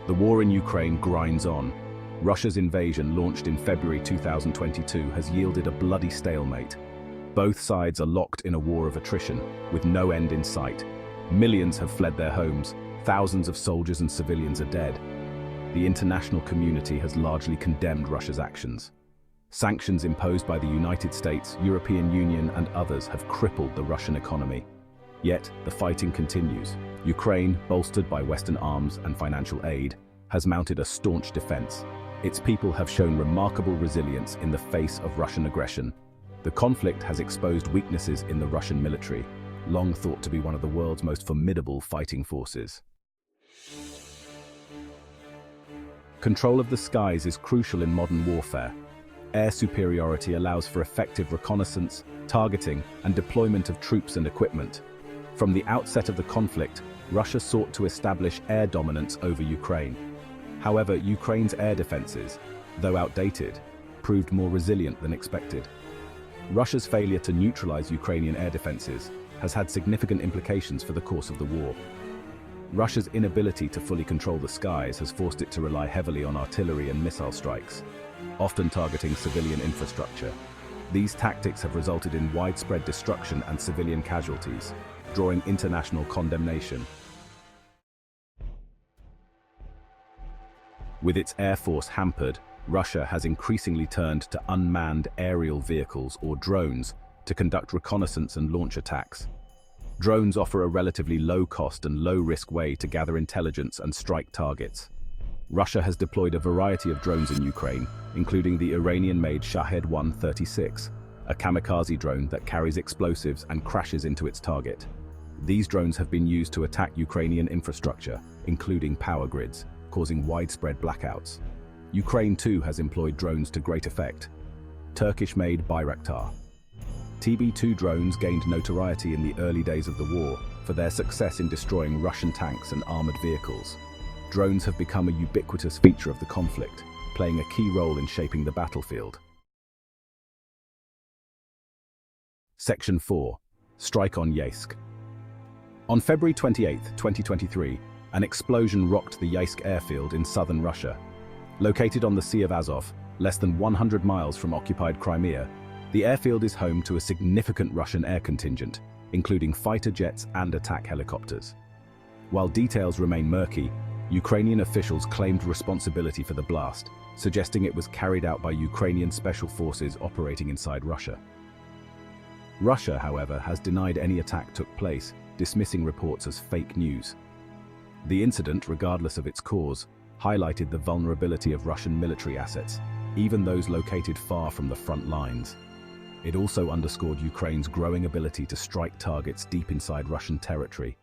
The war in Ukraine grinds on. Russia's invasion, launched in February 2022, has yielded a bloody stalemate. Both sides are locked in a war of attrition, with no end in sight. Millions have fled their homes, thousands of soldiers and civilians are dead. The international community has largely condemned Russia's actions. Sanctions imposed by the United States, European Union and others have crippled the Russian economy. Yet, the fighting continues. Ukraine, bolstered by Western arms and financial aid, has mounted a staunch defense. Its people have shown remarkable resilience in the face of Russian aggression. The conflict has exposed weaknesses in the Russian military, long thought to be one of the world's most formidable fighting forces. Control of the skies is crucial in modern warfare. Air superiority allows for effective reconnaissance, targeting, and deployment of troops and equipment. From the outset of the conflict, Russia sought to establish air dominance over Ukraine. However, Ukraine's air defenses, though outdated, proved more resilient than expected. Russia's failure to neutralize Ukrainian air defenses has had significant implications for the course of the war. Russia's inability to fully control the skies has forced it to rely heavily on artillery and missile strikes, often targeting civilian infrastructure. These tactics have resulted in widespread destruction and civilian casualties, drawing international condemnation. With its air force hampered, Russia has increasingly turned to unmanned aerial vehicles or drones to conduct reconnaissance and launch attacks. Drones offer a relatively low-cost and low-risk way to gather intelligence and strike targets. Russia has deployed a variety of drones in Ukraine, including the Iranian-made Shahed 136, a kamikaze drone that carries explosives and crashes into its target. These drones have been used to attack Ukrainian infrastructure, including power grids, causing widespread blackouts. Ukraine too has employed drones to great effect. Turkish-made Bayraktar. TB2 drones gained notoriety in the early days of the war for their success in destroying Russian tanks and armored vehicles. Drones have become a ubiquitous feature of the conflict, playing a key role in shaping the battlefield. Section 4. Strike on Yeysk. On February 28, 2023, an explosion rocked the Yeysk airfield in southern Russia. Located on the Sea of Azov, less than 100 miles from occupied Crimea, the airfield is home to a significant Russian air contingent, including fighter jets and attack helicopters. While details remain murky, Ukrainian officials claimed responsibility for the blast, suggesting it was carried out by Ukrainian special forces operating inside Russia. Russia, however, has denied any attack took place, dismissing reports as fake news. The incident, regardless of its cause, highlighted the vulnerability of Russian military assets, even those located far from the front lines. It also underscored Ukraine's growing ability to strike targets deep inside Russian territory.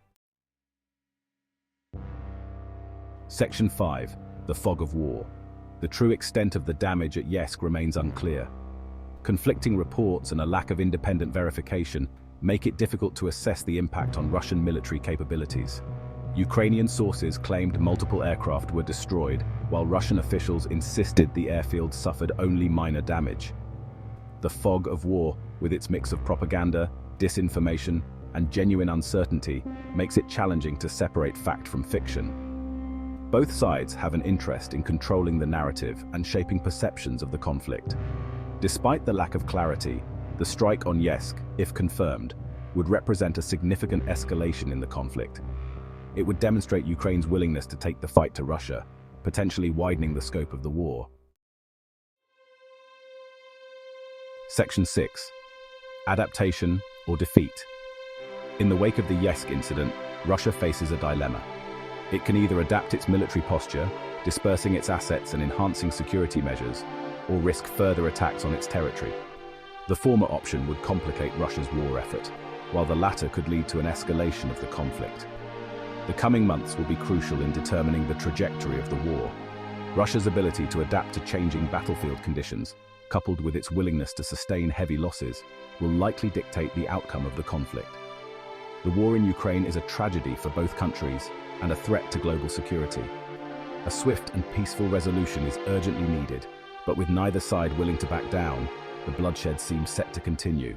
Section 5. The fog of war. The true extent of the damage at Yeysk remains unclear. Conflicting reports and a lack of independent verification make it difficult to assess the impact on Russian military capabilities. Ukrainian sources claimed multiple aircraft were destroyed, while Russian officials insisted the airfield suffered only minor damage. The fog of war, with its mix of propaganda, disinformation, and genuine uncertainty, makes it challenging to separate fact from fiction. Both sides have an interest in controlling the narrative and shaping perceptions of the conflict. Despite the lack of clarity, the strike on Yeysk, if confirmed, would represent a significant escalation in the conflict. It would demonstrate Ukraine's willingness to take the fight to Russia, potentially widening the scope of the war. Section 6. Adaptation or defeat. In the wake of the Yeysk incident, Russia faces a dilemma. It can either adapt its military posture, dispersing its assets and enhancing security measures, or risk further attacks on its territory. The former option would complicate Russia's war effort, while the latter could lead to an escalation of the conflict. The coming months will be crucial in determining the trajectory of the war. Russia's ability to adapt to changing battlefield conditions, coupled with its willingness to sustain heavy losses, will likely dictate the outcome of the conflict. The war in Ukraine is a tragedy for both countries and a threat to global security. A swift and peaceful resolution is urgently needed, but with neither side willing to back down, the bloodshed seems set to continue.